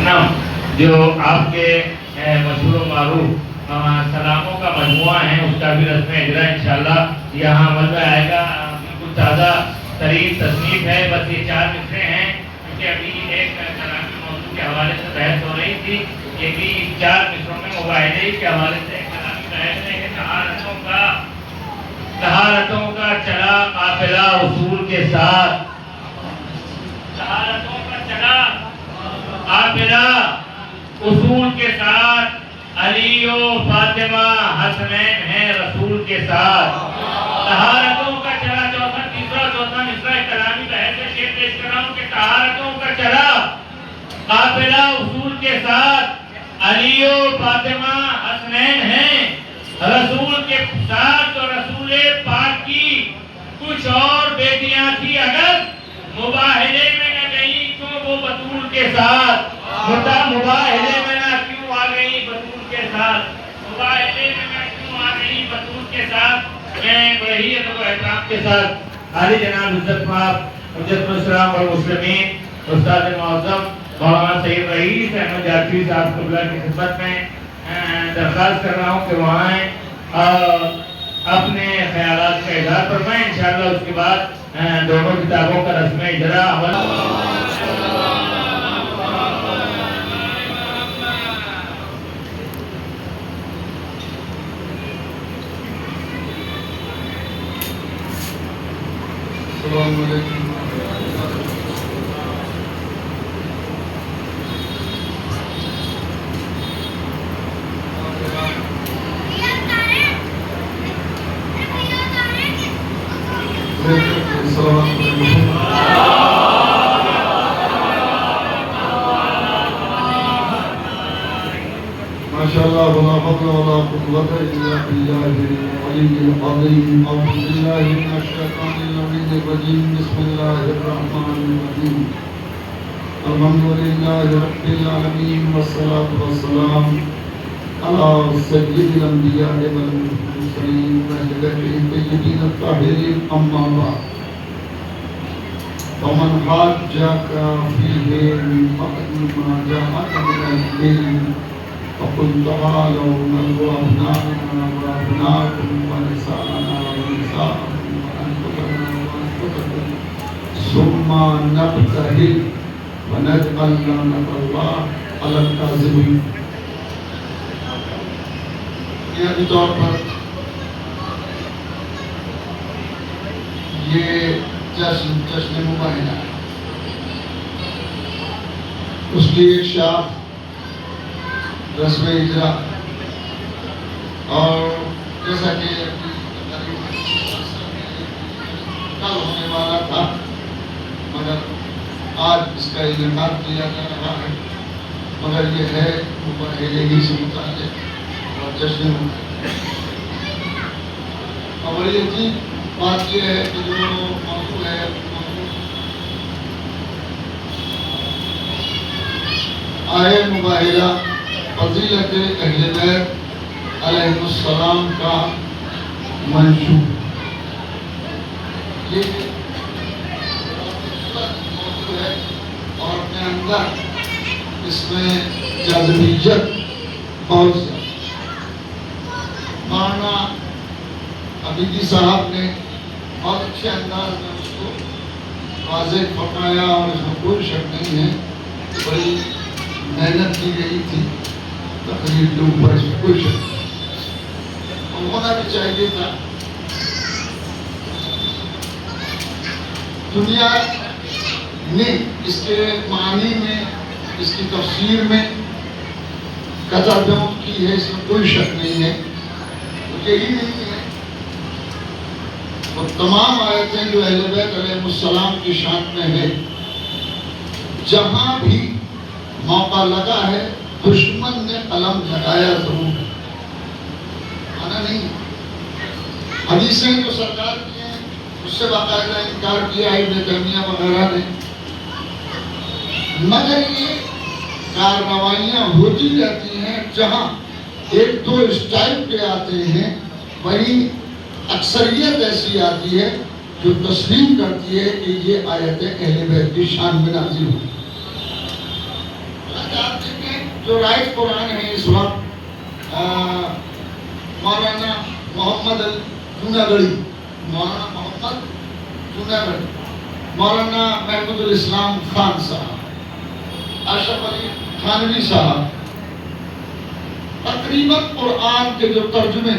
وسلم جو آپ کے مشہور و معروف سلاموں کا مجموعہ ہے، اس کا بھی رسم اجرا انشاءاللہ یہاں عمل میں آئے گا۔ بالکل تازہ ترین تصنیف ہے، بس یہ 4 مصرے ہیں کیونکہ ابھی ایک کلامی موضوع کے حوالے سے بحث ہو رہی تھی، یہ بھی 4 مصروں میں مباحثے کے حوالے سے کلامی بحث ہے کہ طہارتوں کا چلا قافلہ اصول کے ساتھ، طہارتوں کا چلا قافلہ اصول کے ساتھ، علی و فاطمہ حسنین ہیں رسول کے ساتھ۔ طہارتوں کا چلا، چوتھا مصرع کلامی بحث سے شعر پیش کر رہا ہوں کہ طہارتوں کا چلا قافلہ اصول کے ساتھ، علی و فاطمہ حسنین ہیں رسول کے ساتھ، تو رسول پاک کی کچھ اور بیٹیاں تھی اگر مباہلے میں نہ گئی کیوں وہ بطول کے ساتھ، مباہلے میں نہ کیوں آ گئی بطول کے ساتھ، مباہلے میں نہ کیوں آ گئی بطول کے ساتھ۔ میں بڑے ہی ادب و احترام کے ساتھ عالی جناب عزت مآب حجت الاسلام والمسلمین استاد معظم مولانا سید رئیس احمد جعفری صاحب قبلہ کی خدمت میں درخواست کر رہا ہوں کہ وہاں آئیں اور اپنے خیالات کا اظہار فرمائیں۔ انشاءاللہ اس کے بعد دونوں کتابوں کا رسم اجرا عمل السلام علیکم۔ ماشاءاللہ ولا حول ولا قوة إلا بالله العلي العظيم۔ أعوذ بالله من الشيطان اللعين الرجيم، بسم الله الرحمن الرحيم۔ الحمد لله رب العالمين، والصلاة والسلام على سيد الأنبياء والمرسلين وعلى الطيبين الطاهرين، أما بعد، فمن حاجك فيه من بعد ما جاءك من العلم فقل تعالوا ندعو أبناءنا وأبناءكم ونساءنا ونساءكم وأنفسنا وأنفسكم ثم نبتهل ونجعل لعنة الله على الكاذبين۔ بنیادی طور پر یہ جشن مباہلہ ہے، اس کی ایک شاخ رسم اجرا، اور جیسا کہ کل ہونے والا تھا مگر آج اس کا انعقاد کیا جا رہا ہے، مگر یہ ہے مباہلے ہی سے متعلق اور جشن اور یہ عجیب بات یہ ہے کہ جو موضوع ہے آئے مباہلہ فضیلت اہل بیت علیہ السلام کا منشور، یہ موضوع ہے اور اپنے اندر اس میں جاذبیت بہت زیادہ۔ مولانا عبیدی صاحب نے بہت اچھے انداز میں اس کو واضح فرمایا، اور اس میں کوئی شک نہیں ہے کہ بڑی محنت کی گئی تھی تقریر کے اوپر، اس میں کوئی شک اور ہونا بھی چاہیے تھا۔ دنیا نے اس کے معنی میں، اس کی تفسیر میں قطع بیان کی ہے، اس میں کوئی شک نہیں ہے۔ یہی نہیں ہے، وہ تمام آیتیں جو اہل بیت علیہ السلام کی شان میں ہے، جہاں بھی موقع لگا ہے دشمن نے قلم جھکایا ضرور ہے، مانا نہیں۔ حدیثیں جو سرکار کی ہیں اس سے باقاعدہ انکار کیا ہے ابن تیمیہ وغیرہ نے، مگر یہ کارروائیاں ہوتی رہتی ہیں، جہاں ایک دو اسٹائل پہ آتے ہیں، وہیں اکثریت ایسی آتی ہے جو تسلیم کرتی ہے کہ یہ آیتیں اہل بیت کی شان میں نازل ہوئی۔ آپ دیکھیں جو رائٹ قرآن ہے اس وقت مولانا محمد جوناگڑھی، مولانا محمد جوناگڑھی، مولانا محمود الاسلام خان صاحب، اشرف علی تھانوی صاحب، تقریباً قرآن کے جو ترجمے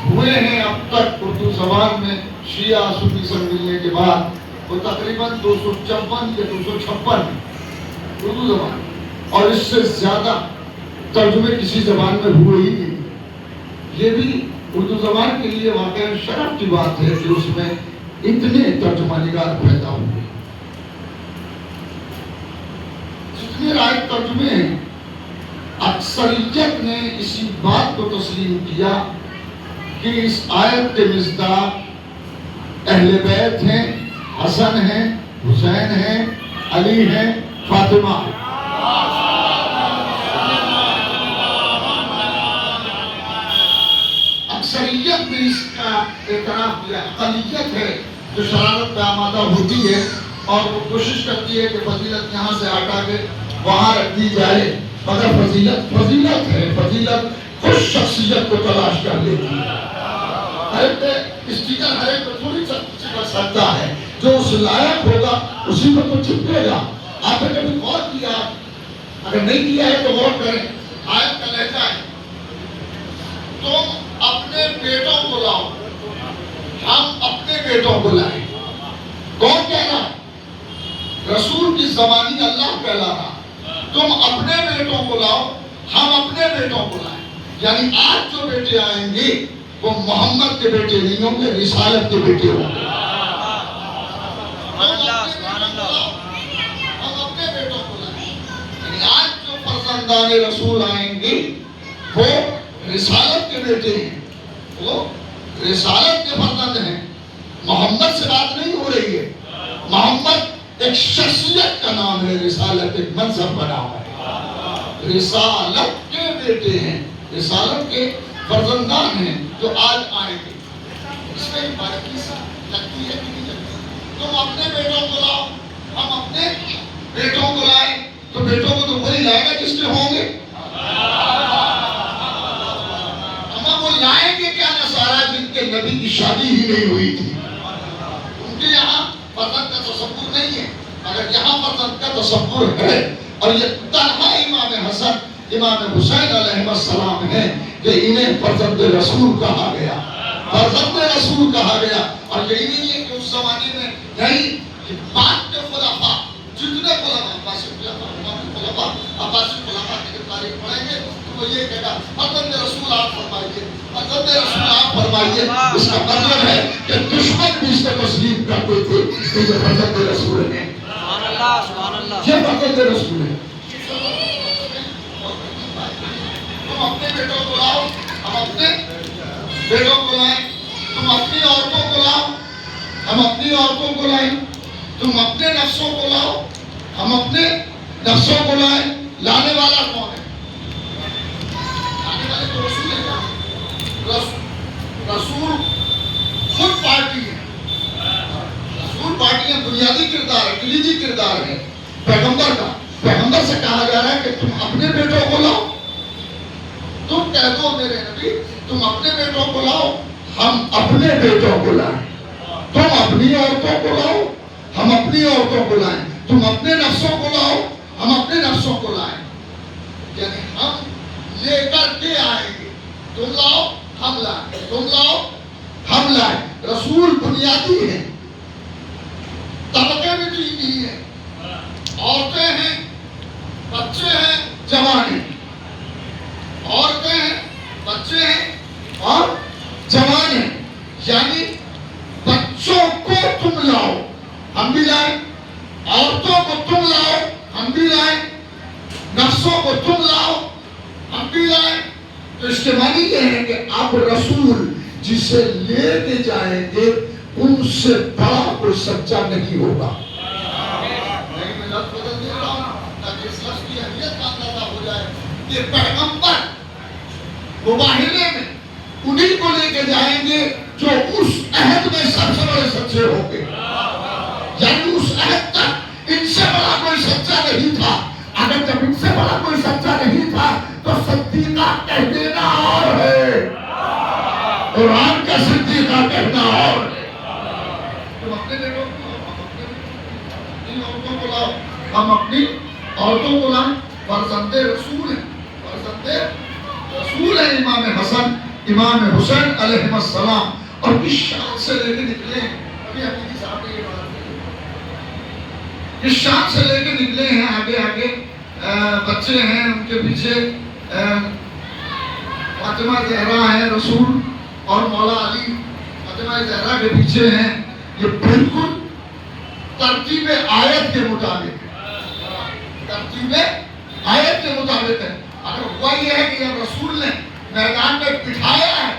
ہوئے ہیں اب تک اردو زبان میں شیعہ سنی سے ملنے کے بعد وہ تقریباً 254 یا 256 اردو زبان، اور اس سے زیادہ ترجمے کسی زبان میں ہوئے ہی نہیں۔ یہ بھی اردو زبان کے لیے واقعی شرف کی بات ہے کہ اس میں اتنے ترجمہ نگار پیدا ہوئے۔ جتنے رائٹ ترجمے ہیں اکثریت نے اسی بات کو تسلیم کیا کہ اس آیت کے مصداق اہل بیت ہیں، حسن ہیں، حسین ہیں، علی ہیں، فاطمہ ہیں۔ اکثریت نے اس کا اعتراف کیا۔ اقلیت ہے جو شرارت پہ آمادہ ہوتی ہے اور وہ کوشش کرتی ہے کہ فضیلت یہاں سے ہٹا کے وہاں رکھ دی جائے، مگر فضیلت ہے، فضیلت خوش شخصیت کو تلاش کر لیتی ہے۔ ہر ایک اسٹیکر ہر ایک پر تھوڑی چپک سکتا ہے، جو اس لائق ہوگا اسی پر تو چپکے گا۔ آپ نے کبھی غور کیا؟ اگر نہیں کیا ہے تو غور کریں۔ آیت کا لہجہ ہے، تم اپنے بیٹوں کو لاؤ، ہم اپنے بیٹوں کو لائیں۔ کون کہہ رہا؟ رسول کی زبانی اللہ کہلا رہا، تم اپنے بیٹوں کو لاؤ، ہم اپنے بیٹوں کو لائیں۔ یعنی آج جو بیٹے آئیں گے وہ محمد کے بیٹے نہیں ہوں گے، رسالت کے بیٹے ہوں گے۔ ہم اپنے بیٹوں کو لائیں، یعنی آج جو فرزندان رسول آئیں گے وہ رسالت کے بیٹے ہیں، وہ رسالت کے فرزند ہیں۔ محمد سے بات نہیں ہو رہی ہے۔ محمد ایک شخصیت کا نام ہے، رسالت ایک منصب کا نام ہے۔ رسالت کے بیٹے ہیں، رسالت کے فرزندان ہیں جو آج آئیں گے۔ اس میں باریکی سے لگتی ہے کہ نہیں لگتی؟ تم اپنے بیٹوں کو لاؤ، ہم اپنے بیٹوں کو لائیں، تو بیٹوں کو تو وہی لائے گا جس کے ہوں گے۔ ہم وہ لائیں گے کیا نصارہ جن کے نبی کی شادی ہی نہیں ہوئی تھی؟ ان کے یہاں فرزند کا تصور نہیں ہے، اگر یہاں فرزند کا تصور ہے، اور یہ تنہا امام حسن امام حسین علیہ السلام ہیں کہ انہیں فرزند رسول کہا گیا، فرزند رسول کہا گیا۔ اور یہی نہیں ہے کہ اس زمانے میں نہیں، بعد کے خلفاء جتنے خلفاء عباسی خلفاء کی تاریخ پڑھیں گے تو وہ یہ کہتا فرزند رسول آپ فرمائیے، فرزند رسول آپ فرمائیے۔ اس کا مطلب ہے کہ دشمن بھی اس کو تسلیم کرتے تھے کہ یہ فرزند رسول ہیں، یہ فرزند رسول ہیں۔ تم اپنے بیٹوں کو لاؤ، ہم اپنے بیٹوں کو لائیں، تم اپنی عورتوں کو لاؤ، ہم اپنی عورتوں کو لائیں، تم اپنے نفسوں کو لاؤ، ہم اپنے نفسوں کو لائیں۔ لانے والا کون ہے؟ لانے والے تو رسول ہے۔ رسول خود پارٹی ہے، رسول پارٹی ہے، بنیادی کردار ہے، کلیدی کردار ہے پیغمبر کا۔ پیغمبر سے کہا جا رہا ہے کہ تم اپنے بیٹوں کو لاؤ، تم کہہ دو میرے نبی تم اپنے بیٹوں کو لاؤ، ہم اپنے بیٹوں کو لائیں۔ تم اپنی عورتوں کو لاؤ، ہم اپنی عورتوں کو لائیں۔ تم اپنے نفسوں کو لاؤ، ہم اپنے نفسوں کو لائیں۔ یعنی ہم لے کر کے آئیں گے، تم لاؤ ہم لائیں، تم لاؤ ہم لائیں۔ رسول بنیادی ہیں، طبقے بھی دینی ہیں، عورتیں ہیں، بچے ہیں، جوان ہیں۔ عورتیں ہیں، بچے ہیں اور جوان ہیں، یعنی بچوں کو تم لاؤ ہم بھی لائیں، عورتوں کو تم لاؤ ہم بھی لائیں، نفسوں کو تم لاؤ ہم بھی لائیں۔ تو اس کے معنی یہ ہے کہ اب رسول جسے لے کے جائیں گے ان سے بڑا کوئی سچا نہیں ہوگا۔ میں لفظ بدل دے رہا ہوں تاکہ اس لفظ کی اہمیت کا اندازہ ہو جائے کہ پیغمبر مباہلے میں انہیں کو لے کے جائیں گے جو اس عہد میں سب سے بڑے سچے ہوں گے، یعنی اس عہد تک ان سے بڑا کوئی سچا نہیں تھا۔ اگر جب ان سے بڑا کوئی سچا نہیں تھا تو صدیقہ کہہ دینا اور ہے، قرآن کا صدیقہ کہنا اور ہے۔ تم اپنے بیٹوں کو اپنی عورتوں کو لاؤ، ہم اپنی عورتوں کو لائیں، فرزند رسول ہیں، فرزند رسول ہیں امام حسن امام حسین علیہ السلام، اور کس شان سے لے کے نکلے ہیں۔ ابھی حقیقی صاحب نے یہ بات کس شان سے لے کے نکلے ہیں، آگے آگے بچے ہیں ان کے پیچھے فاطمہ زہرا ہیں رسول، اور مولا علی فاطمہ زہرا کے پیچھے ہیں۔ یہ بالکل ترتیب آیت کے مطابق ہے، ترتیب آیت کے مطابق ہے۔ اگر ہوا یہ ہے کہ جب رسول نے میدان میں بٹھایا ہے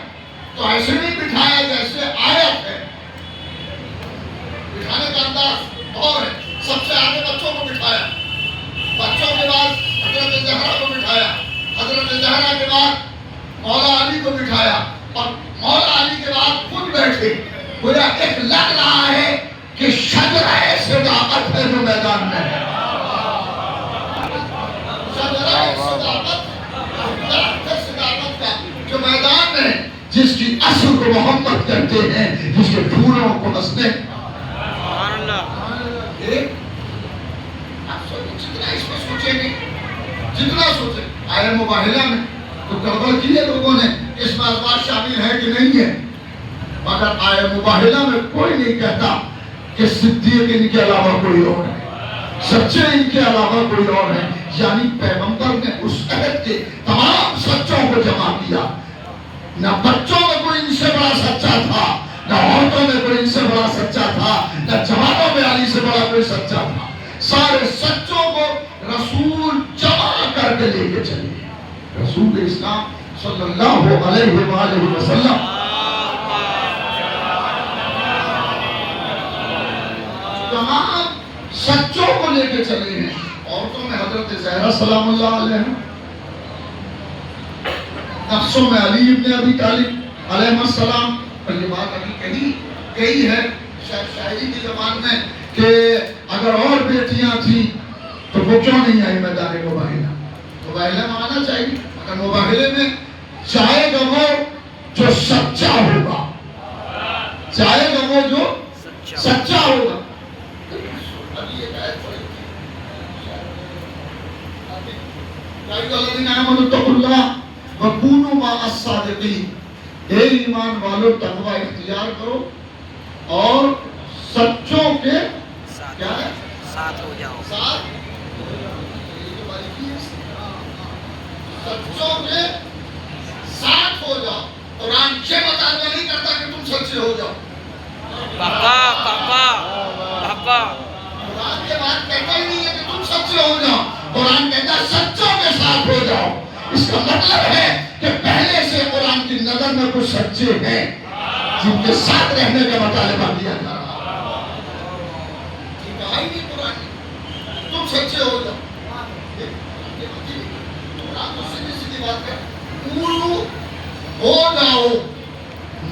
تو ایسے نہیں بٹھایا جیسے آیت ہے، بٹھانے کا انداز اور ہے۔ سب سے آگے بچوں کو بٹھایا، بچوں کے بعد حضرت زہرا کو بٹھایا، حضرت زہرا کے بعد مولا علی کو بٹھایا، اور مولا علی کے بعد خود بیٹھے۔ گویا ایک لگ رہا ہے کہ شجرہ صداقت ہے جو میدان میں ہے، شجرہ صداقت، درخت صداقت کا جو میدان میں ہے، جس کی اصل کو محمد کہتے ہیں، جس کے پھولوں کو ہنستے ہیں۔ جتنا اس میں سوچیں گے، جتنا سوچیں، آئے مباہلہ میں تو گڑبڑ کی ہے لوگوں نے، اس میں ازواج شامل ہے کہ نہیں ہے، مگر آئے مباہلہ میں کوئی نہیں کہتا کہ صدیق ان کے علاوہ کوئی اور ہے، سچے ان کے علاوہ کوئی اور ہے۔ یعنی پیغمبر نے اس عہد کے تمام سچوں کو جمع کیا، نہ بچوں میں کوئی ان سے بڑا سچا تھا، نہ عورتوں میں کوئی ان سے بڑا سچا تھا، نہ جوانوں میں علی سے بڑا کوئی سچا تھا۔ سارے سچوں کو رسول جمع کر کے لے کے چلے، رسول اسلام صلی اللہ علیہ وآلہ وسلم تمام سچوں کو لے کے چلے ہیں۔ عورتوں میں حضرت زہرا سلام اللہ علیہ، نفسوں میں علی ابن ابی طالب علیہ السلام۔ اور یہ بات ابھی کہی گئی ہے شاعری کی زبان میں کہ اگر اور بیٹیاں تھیں تو وہ کیوں نہیں آئی میدان مباہلہ؟ مباہلہ میں آنا چاہیے، اگر مباہلے میں جائے گا وہ جو سچا ہوگا، جائے گا وہ جو سچا ہوگا۔ ابھی ایک آیت پڑھی الذین آمنوا اتقوا اللہ وکونوا مع الصادقین، اے ایمان والو تقوی اختیار کرو اور سچوں کے کیا ہے ساتھ ہو جاؤ، سچوں کے ساتھ ہو جاؤ۔ قرآن یہ مطالبہ نہیں کرتا کہ تم سچے ہو جاؤ، قرآن کے بعد کہتا ہی نہیں ہے کہ تم سچے ہو جاؤ، قرآن کہتا ہے سچوں کے ساتھ ہو جاؤ۔ اس کا مطلب ہے کہ پہلے سے قرآن کی نظر میں کچھ سچے ہیں جن کے ساتھ رہنے کا مطالبہ کیا جا رہا ہے، کہا ہی نہیں قرآن نے تم سچے ہو جاؤ۔ قرآن تو سیدھی سیدھی بات ہے، قولوا ہو جاؤ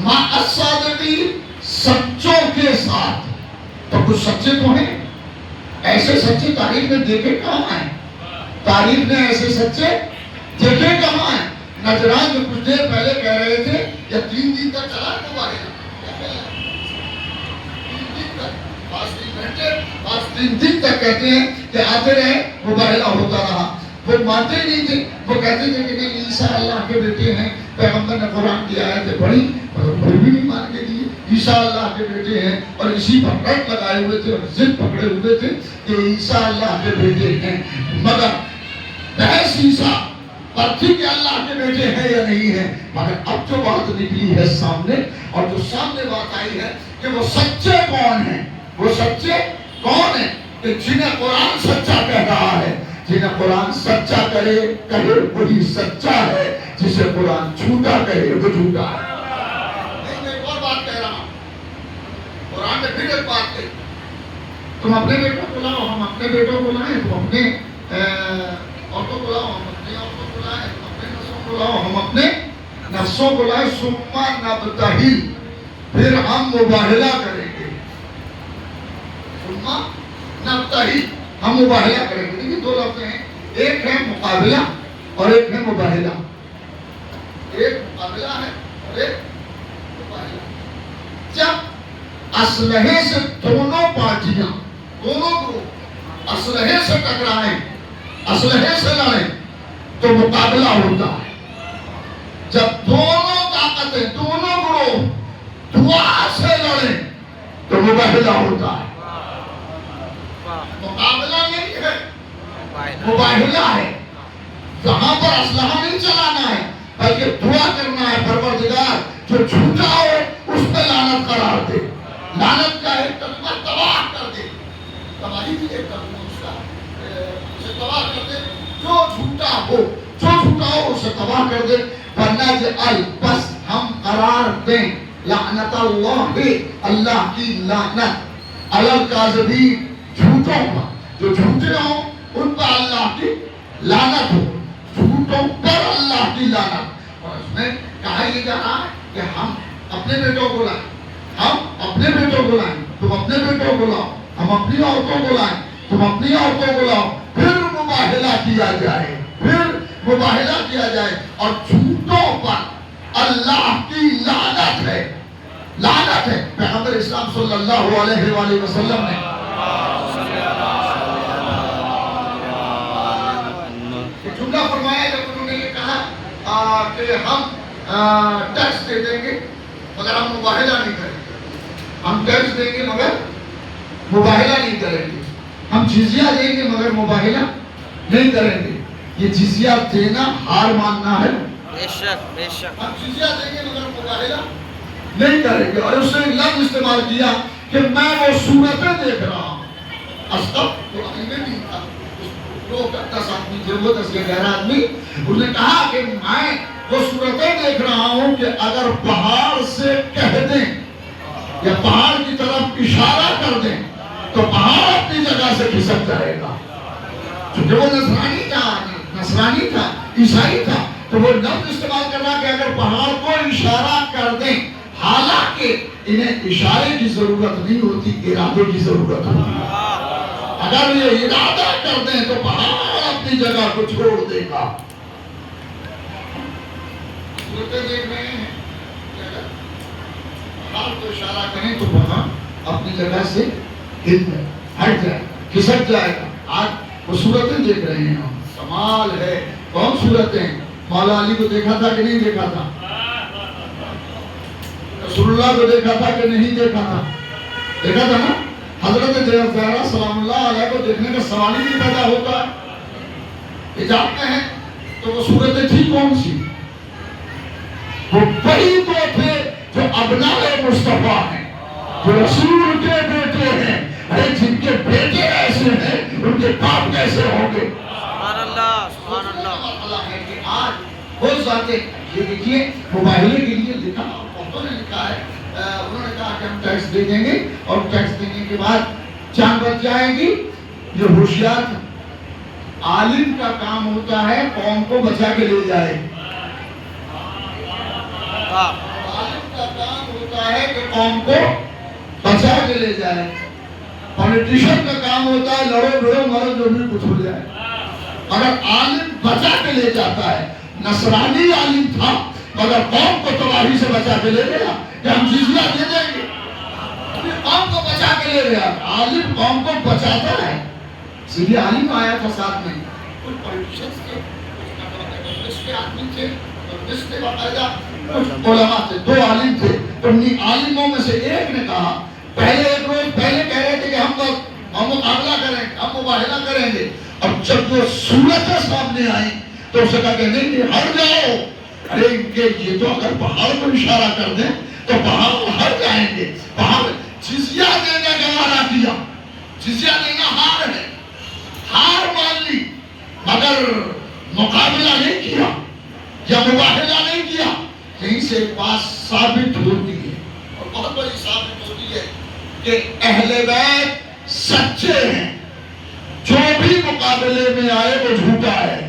مع الصادقین، سچوں کے ساتھ۔ تو کچھ سچے تو ہیں، ایسے سچے تاریخ میں دیکھے کہاں ہیں؟ تاریخ نے ایسے سچے دیکھے کہاں ہیں؟ نجران میں کچھ دیر پہلے کہہ رہے تھے یا 3 دن تک چلا ہے مباہلہ، 3 دن تک کہتے ہیں کہ آتے رہے مباہلہ ہوتا رہا۔ وہ مانتے نہیں تھے، وہ کہتے تھے کہ نہیں عیسیٰ اللہ کے بیٹے ہیں، پیغمبر نے قرآن کی آیتیں پڑھی اور کوئی بھی نہیں مان کے دیے عیسیٰ اللہ کے بیٹے ہیں، اور اسی پر رٹ لگائے ہوئے تھے اور ضد پکڑے ہوئے تھے کہ عیسیٰ اللہ کے بیٹے ہیں۔ مگر بحث عیسیٰ پر تھی کہ اللہ کے بیٹے ہیں یا نہیں ہیں، مگر اب جو بات نکلی ہے سامنے، اور جو سامنے بات آئی ہے کہ وہ سچے کون ہیں، وہ سچے کون ہیں کہ جنہیں قرآن سچا کہہ رہا ہے، جنہیں قرآن سچا کہے وہی سچا ہے، جسے قرآن جھوٹا کہے وہ جھوٹا ہے۔ میں ایک اور بات کہہ رہا ہوں، قرآن نے پھر ایک بات کہی، تم اپنے بیٹوں کو لاؤ ہم اپنے بیٹوں کو لائیں، تم اپنے عورتوں کو لاؤ ہم اپنی عورتوں کو لائیں، اپنے نسلوں کو لاؤ ہم اپنے نفسوں کو لائیں، ثم نبتہل، پھر ہم مباہلہ کریں گے، ثم نبتہل، ہم مباہلہ کریں گے۔ دیکھیں 2 لفظ ہیں، ایک ہے مقابلہ اور ایک ہے مباہلہ. ایک مقابلہ ہے اور ایک مباہلہ. جب اسلحے سے دونوں پارٹیاں، دونوں گروہ اسلحے سے ٹکرائیں، اسلحے سے لڑیں تو مقابلہ ہوتا ہے. جب دونوں طاقتیں، دونوں گروہ دعا سے لڑیں تو مباہلہ ہوتا ہے. مقابلہ نہیں ہے، مباہلہ ہے. وہاں پر اسلحہ نہیں چلانا ہے بلکہ دعا کرنا ہے، پروردگار جو جھوٹا ہو اس پہ لعنت قرار دے، لعنت کا ایک کلمہ تباہ کر دے. تباہی بھی ایک کلمہ اس کا، اسے تباہ کر دے. جو جھوٹا ہو اسے تباہ کر دے. ورنہ بس ہم قرار دیں لعنت اللہ، اللہ کی لعنت علی الکاذبین، جھوٹوں پر، جو جھوٹے ہوں ان پر اللہ کی لعنت ہو، جھوٹوں پر اللہ کی لعنت. اور اس میں کہا یہ جا رہا ہے کہ ہم اپنے بیٹوں کو لائیں، ہم اپنے بیٹوں کو لائیں، تم اپنے بیٹوں کو لاؤ، ہم اپنی عورتوں کو لائیں، تم اپنی عورتوں کو لاؤ، پھر مباہلہ کیا جائے، پھر مباہلہ کیا جائے. اور جھوٹوں پر اللہ کی لعنت ہے، لعنت ہے. پیغمبر اسلام صلی اللہ علیہ وآلہ وسلم نے جملہ فرمایا جب انہوں نے یہ کہا کہ ہم ٹیکس دے دیں گے مگر ہم مباہلہ نہیں کریں گے. ہم ٹیکس دیں گے مگر مباہلہ نہیں کریں گے. ہم جزیہ دیں گے مگر مباہلہ نہیں کریں گے. یہ جزیہ دینا ہار ماننا ہے. بے شک بے شک. ہم جزیہ دیں گے مگر مباہلہ نہیں کریں گے. اور اس نے لفظ استعمال کیا کہ میں وہ صورتیں دیکھ رہا ہوں. اصطف قرآن میں بھی تھا، لوگ 10 آدمی تھے، وہ 10 یا 11 آدمی. انہوں نے کہا کہ میں وہ صورتیں دیکھ رہا ہوں کہ اگر پہاڑ سے کہہ دیں یا پہاڑ کی طرف اشارہ کر دیں تو پہاڑ اپنی جگہ سے کھسک جائے گا. چونکہ وہ نصرانی تھا، عیسائی تھا، تو وہ لفظ استعمال کرنا کہ اگر پہاڑ کو اشارہ کر دیں، حالانکہ انہیں اشارے کی ضرورت نہیں ہوتی، ارادے کی ضرورت ہوتی ہے. اگر یہ ارادہ کر دیں تو پہاڑ اپنی جگہ کو چھوڑ دے گا. صورتیں دیکھ رہے ہیں کہ اگر پہاڑ کو اشارہ کریں تو پہاڑ اپنی جگہ سے ہٹ جائے، کھسک جائے گا. آج وہ صورتیں دیکھ رہے ہیں ہم. کمال ہے. کون صورتیں؟ مولا علی کو دیکھا تھا کہ نہیں دیکھا تھا؟ رسول اللہ کو دیکھا تھا کہ نہیں دیکھا تھا؟ دیکھا تھا نا. حضرت زہرا سلام اللہ علیہ کو دیکھنے کا سوال ہی نہیں پیدا ہوتا ہے. حجاب میں ہے تو وہ صورتیں تھی کون سی؟ وہ وہی تو تھے جو ابناء مصطفیٰ ہیں، جو رسول کے بیٹے ہیں. ارے جن کے بیٹے ایسے ہیں ان کے باپ کیسے ہوں گے؟ سبحان اللہ سبحان اللہ. اللہ ہے کہ آج وہ ذاتیں یہ دیکھیے مباہلے کے لیے لکھا، بہتوں نے لکھا ہے. انہوں نے کہا کہ ہم ٹیکس دے دیں گے اور ٹیکس دینے کے بعد جان بچ جائے گی. جو ہوشیار عالم کا کام ہوتا ہے قوم کو بچا کے لے جائے. عالم کا کام ہوتا ہے کہ قوم کو بچا کے لے جائے. پولیٹیشن کا کام ہوتا ہے لڑو بھڑو مرو جو بھی کچھ ہو جائے. مگر عالم بچا کے لے جاتا ہے. نصرانی عالم تھا مگر قوم کو تباہی سے بچا کے لے گیا کہ ہم جزیہ دے دیں گے. قوم کو بچا کے لے گیا. عالم قوم کو بچاتا ہے. اس لیے عالم آیا تھا ساتھ میں. کچھ پولیٹیشنز تھے، کچھ کے آدمی تھے، کچھ باقاعدہ کچھ علماء تھے. 2 عالم تھے. تو انہیں عالموں میں سے ایک نے کہا، پہلے ایک روز پہلے کہہ رہے تھے کہ ہم مقابلہ کریں گے، ہم مباہلہ کریں گے. اور جب وہ صورتیں سامنے آئیں تو اسے کہا کہ نہیں ہٹ جاؤ. ارے ان کے یہ تو اگر پہاڑ کو اشارہ کر دیں تو پہاڑ ہٹ جائیں گے. پہاڑ جزیہ دینا گوارا کیا. جزیہ دینا ہار ہے، ہار مان لی مگر مقابلہ نہیں کیا یا مباہلہ نہیں کیا. کہیں سے ایک بات ثابت ہوتی ہے اور بہت بڑی ثابت ہوتی ہے کہ اہل بیت سچے ہیں. جو بھی مقابلے میں آئے وہ جھوٹا ہے.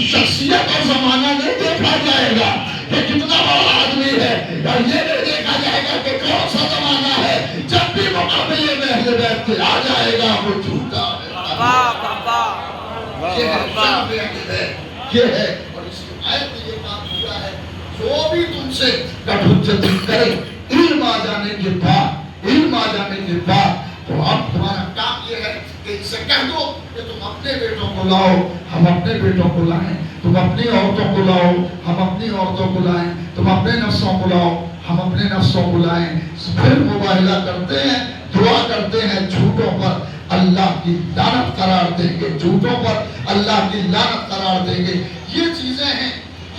شخصیت اور زمانہ نہیں دیکھا جائے گا کہ کتنا بڑا آدمی ہے، اور یہ نہیں دیکھا جائے گا کہ کون سا زمانہ ہے. جب بھی مقابلے میں اہل بیت آ جائے گا وہ جھوٹا ہے. یہ ہے شرف اہل بیت، یہ ہے۔ اور اس آیت میں یہ بات ہوا ہے جو بھی تم سے حجتی کرے علم آ جانے کے بعد، علم آ جانے کے بعد، تو اب تمہارا کام یہ ہے کہ اسے کہہ دو کہ تم اپنے بیٹوں کو لاؤ، ہم اپنے بیٹوں کو لائیں، تم اپنی عورتوں کو لاؤ، ہم اپنی عورتوں کو لائیں، تم اپنے نفسوں کو لاؤ، ہم اپنے نفسوں کو لائیں۔ پھر مباہلہ کرتے ہیں، دعا کرتے ہیں، جھوٹوں پر اللہ کی لعنت قرار دیں گے، جھوٹوں پر اللہ کی لعنت قرار دیں گے۔ یہ چیزیں ہیں،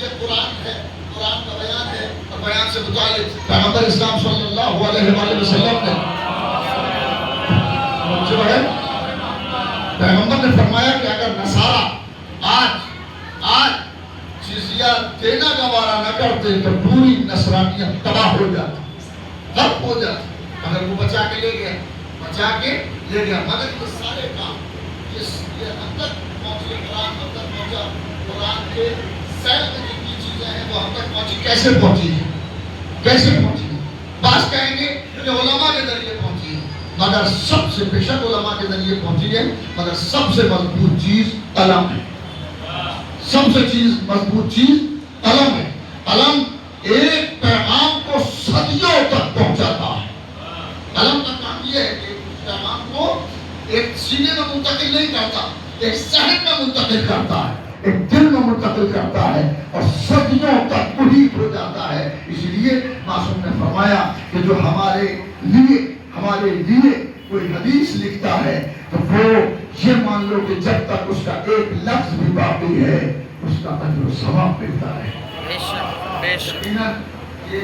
یہ قرآن ہے، قرآن کا بیان ہے، اور بیان سے متعلق پیغمبر اسلام صلی اللہ علیہ وآلہ وسلم نے جو ہے پیغمبر نے فرمایا کہ اگر نصارہ آج جزیہ دینا گوارا نہ کرتے تو پوری نصرانیت تباہ ہو جاتی، ختم ہو جاتی۔ اگر وہ بچا کے لے گیا مگر یہ سارے کام یہ ہم تک پہنچے، قرآن ہم تک پہنچا، قرآن کے سیل میں جتنی چیزیں ہیں وہ ہم تک پہنچی، کیسے پہنچی ہیں؟ کیسے پہنچی ہیں؟ بعض کہیں گے کہ علماء کے ذریعے پہنچی ہے، مگر سب سے بے شک علماء کے ذریعے پہنچی ہے، مگر سب سے مضبوط چیز قلم ہے۔ سب سے مضبوط چیز قلم ہے۔ قلم ایک پیغام کو صدیوں تک پہنچاتا ہے۔ قلم کا کام یہ ہے کہ اس پیغام کو ایک سینے میں منتقل نہیں کرتا، ایک ذہن میں منتقل کرتا ہے، ایک دل میں منتقل کرتا ہے، اور صدیوں تک محیط ہو جاتا ہے۔ اس لیے معصوم نے فرمایا کہ جو ہمارے لیے کوئی حدیث لکھتا ہے تو وہ یہ مان لو کہ جب تک اس کا ایک لفظ بھی باقی ہے اس کا اجر و ثواب ملتا ہے۔ یقیناً یہ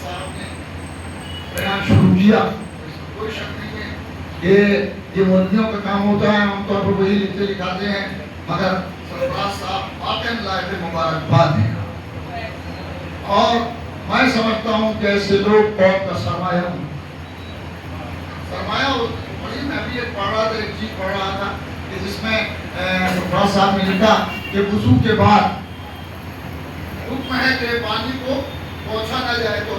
صاحب نے بیان شروع کیا، کوئی شک نہیں ہے یہ مولویوں کا کام ہوتا ہے، عام طور پر وہی لکھتے لکھاتے ہیں، مگر سرفراز صاحب واقعی لائق مبارکباد ہیں۔ اور میں سمجھتا ہوں کہ ایسے لوگ قوم کا سرمایہ ہوں، سرمایہ ہوتی۔ میں بھی ایک پڑھ رہا تھا، ایک چیز پڑھ رہا تھا کہ جس میں سرفراز صاحب نے لکھا کہ وضو کے بعد حکم ہے کہ پانی کو پہنچا نہ جائے تو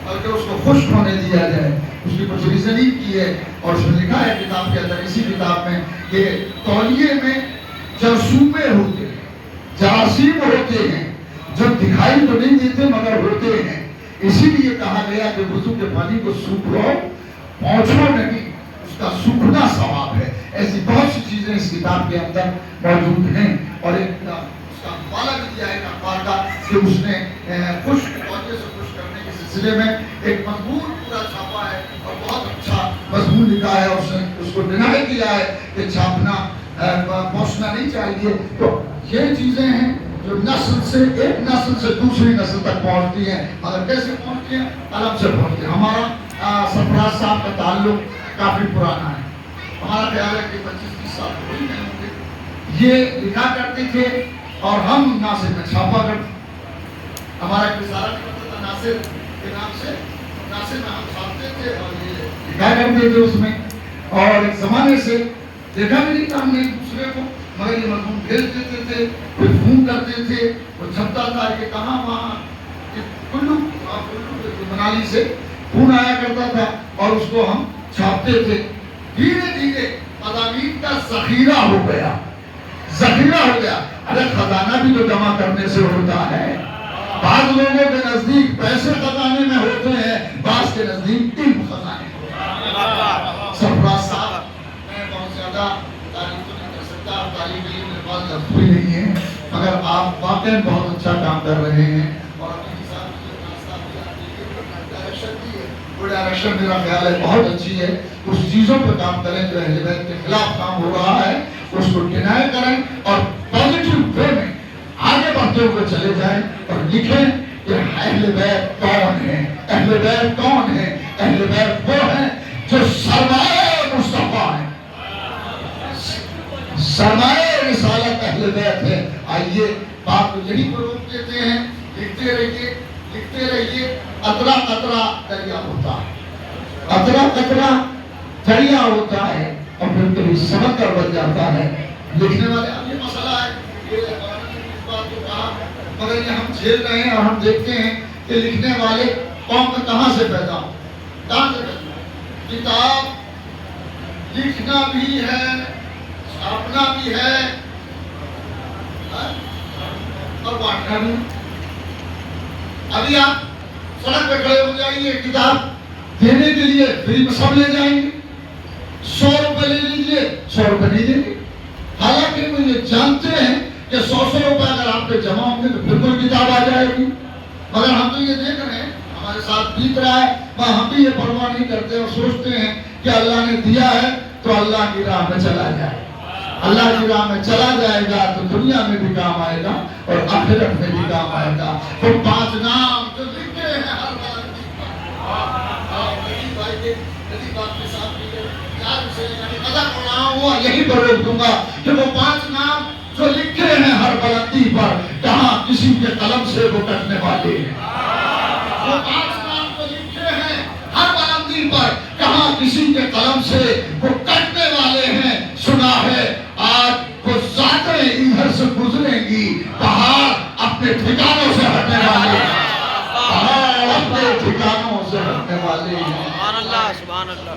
بلکہ اس کو خشک ہونے دیا جائے۔ اس کی کچھ ریزننگ کی ہے اور اس نے لکھا ہے کتاب کے اندر، اسی کتاب میں، کہ تولیے میں جرثومے ہوتے ہیں، جراثیم ہوتے ہیں جو دکھائی تو نہیں دیتے مگر ہوتے ہیں، اسی لیے کہا گیا کہ وضو کے پانی کو سوکھ لو، پہنچو نہیں، اس کا سوکھنا ثواب ہے۔ ایسی بہت سی چیزیں اس کتاب کے اندر موجود ہیں، اور ایک اس کا حوالہ بھی دیا ہے اخبار کا کہ اس نے خشک توجہ سے خشک کرنے کے سلسلے میں ایک مضمون پورا چھاپا ہے، اور بہت اچھا مضمون لکھا ہے، اور اس نے اس کو ڈینائی کیا ہے کہ چھاپنا پہنچنا نہیں چاہیے۔ تو یہ چیزیں ہیں جو نسل سے ایک نسل سے دوسری نسل تک پہنچتی ہیں، مگر کیسے پہنچتی ہیں؟ قلم سے پہنچتی ہیں۔ ہمارا سرفراز صاحب کا تعلق کافی پرانا ہے، ہمارا خیال ہے کہ 25-30 سال ہوئی نہیں ہوں گے۔ یہ لکھا کرتے تھے اور ہم ناصر میں چھاپا کرتے، ہمارا ایک رسالہ کرتا تھا ناصر کے نام سے، ناصر میں ہم چھاپتے تھے اور یہ لکھا کرتے تھے اس میں، اور ایک زمانے سے دیکھا بھی نہیں تھا ہم نے ایک دوسرے کو، مگر یہ مضمون بھیج دیتے تھے، پھر فون کرتے تھے، وہ چھپتا تھا کہ کہاں وہاں کلو منالی سے فون آیا کرتا تھا اور اس کو ہم چھاپتے تھے۔ دھیرے دھیرے مضامین کا ذخیرہ ہو گیا، ذخیرہ ہو گیا۔ ارے خزانہ بھی تو جمع کرنے سے ہوتا ہے۔ بعض لوگوں کے نزدیک پیسے خزانے میں ہوتے ہیں، بعض کے نزدیک علم خزانے ہوتے ہیں۔ سرفراز صاحب میں بہت زیادہ تعریف تو نہیں کر سکتا، تعریف علم میرے پاس لفظ بھی نہیں ہے، مگر آپ واقعی بہت اچھا کام کر رہے ہیں، اور اپنے حساب وہ ڈائریکشن میرا خیال ہے بہت اچھی ہے۔ اس چیزوں پہ کام کریں جو اہل بیت کے خلاف کام ہو رہا ہے، اس کو ڈینائی کریں اور پازیٹیو وے میں آگے بڑھتے ہوئے چلے جائیں اور لکھیں کہ اہل بیت کون ہے، اہل بیت کون ہے۔ اہل بیت وہ ہیں جو سرمایہ مصطفیٰ ہیں، سرمایہ رسالت اہل بیت ہے۔ آئیے بات کو یہی پر روک دیتے ہیں، لکھتے رہیے، لکھتے رہیے۔ قطرہ قطرہ دریا ہوتا ہے، قطرہ قطرہ دریا ہوتا ہے، اور پھر کبھی سمندر بن جاتا ہے۔ لکھنے والے، اب یہ مسئلہ ہے، یہ اس بات کو کہا، مگر یہ ہم جھیل رہے ہیں اور ہم دیکھتے ہیں کہ لکھنے والے قوم میں کہاں سے پیدا ہو، کہاں سے پیدا ہو۔ کتاب لکھنا بھی ہے، چھاپنا بھی ہے اور بانٹنا بھی. ابھی آپ سڑک پہ کھڑے ہو جائیے, کتاب دینے کے لیے فری میں سب لے جائیں گے, 100 روپے لے لیجیے, 100 روپے نہیں دیں گے. حالانکہ وہ یہ جانتے ہیں کہ 100 روپے اگر آپ پہ جمع ہوں گے تو پھر کوئی کتاب آ جائے گی. مگر ہم تو یہ دیکھ رہے ہیں, ہمارے ساتھ بیت رہا ہے, ہم بھی یہ پرواہ نہیں کرتے اور سوچتے ہیں کہ اللہ نے دیا ہے تو اللہ کی راہ میں چلا جائے. اللہ کی راہ میں چلا جائے گا تو دنیا میں بھی کام آئے گا اور آخرت میں بھی کام آئے گا. وہ 5 نام جو لکھے ہیں ہر بار یہی پر روک دوں گا کہ وہ 5 نام جو لکھے ہیں ہر بلندی پر, کہاں کسی کے قلم سے وہ کٹنے والے ہیں. وہ 5 نام جو لکھے ہیں ہر بلندی پر, کہاں کسی کے قلم سے وہ کٹنے والے ہیں. سنا ہے آج وہ ذاتیں ادھر سے گزریں گی, پہاڑ اپنے ٹھکانوں سے ہٹنے والے ہیں. پہاڑ اپنے ٹھکانوں سے ہٹنے والے ہیں. سبحان اللہ, سبحان اللہ.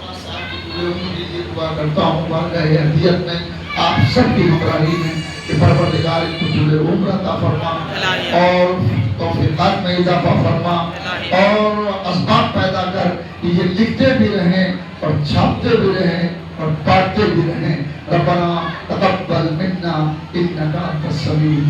دعا کرتا ہوں واقعہ ہدیت میں آپ سب کی ہمراہی میں کہ پروردگار ان کو طول عمر عطا فرما اور توفیقات میں اضافہ فرما اور اسباب پیدا کر کہ یہ لکھتے بھی رہیں اور چھاپتے بھی رہیں اور بانٹتے بھی رہیں. ربنا تقبل منا انک انت السمیع